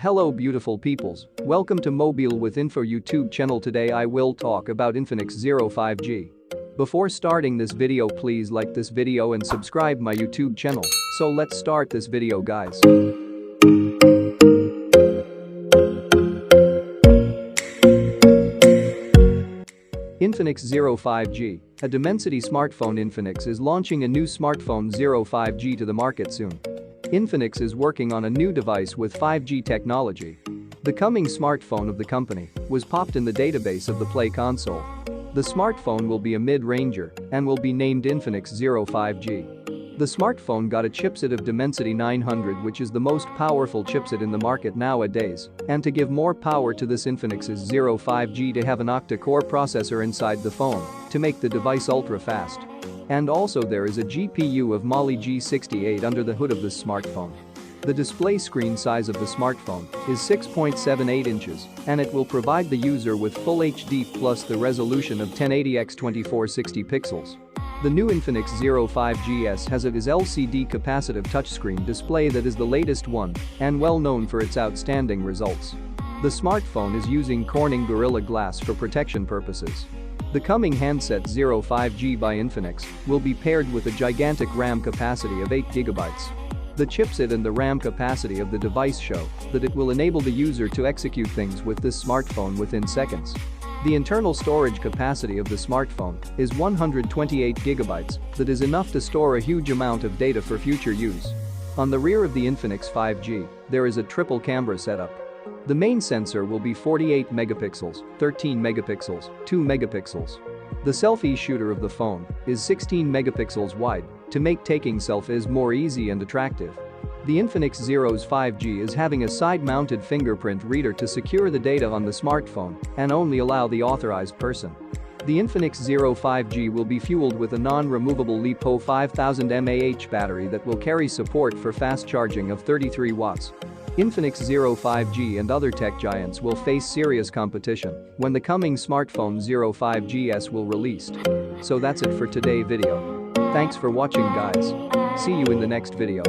Hello beautiful peoples, welcome to Mobile with Info YouTube channel. Today I will talk about Infinix Zero 5G. Before starting this video, please like this video and subscribe my YouTube channel. So let's start this video guys. Infinix Zero 5G, a Dimensity smartphone. Infinix is launching a new smartphone Zero 5G to the market soon. Infinix is working on a new device with 5G technology. The coming smartphone of the company was popped in the database of the Play console. The smartphone will be a mid-ranger and will be named Infinix Zero 5G. The smartphone got a chipset of Dimensity 900, which is the most powerful chipset in the market nowadays, and to give more power to this Infinix's Zero 5G to have an octa-core processor inside the phone to make the device ultra-fast. And also there is a GPU of Mali G68 under the hood of this smartphone. The display screen size of the smartphone is 6.78 inches and it will provide the user with Full HD plus the resolution of 1080x2460 pixels. The new Infinix Zero 5G has its LCD capacitive touchscreen display that is the latest one and well known for its outstanding results. The smartphone is using Corning Gorilla Glass for protection purposes. The coming handset Zero 5G by Infinix will be paired with a gigantic RAM capacity of 8GB. The chipset and the RAM capacity of the device show that it will enable the user to execute things with this smartphone within seconds. The internal storage capacity of the smartphone is 128GB, that is enough to store a huge amount of data for future use. On the rear of the Infinix 5G, there is a triple camera setup. The main sensor will be 48 megapixels, 13 megapixels, 2 megapixels. The selfie shooter of the phone is 16 megapixels wide to make taking selfies more easy and attractive. The Infinix Zero's 5G is having a side-mounted fingerprint reader to secure the data on the smartphone and only allow the authorized person. The Infinix Zero 5G will be fueled with a non-removable LiPo 5000 mAh battery that will carry support for fast charging of 33 watts. Infinix Zero 5G and other tech giants will face serious competition when the coming smartphone Zero 5G will released. So that's it for today's video. Thanks for watching guys. See you in the next video.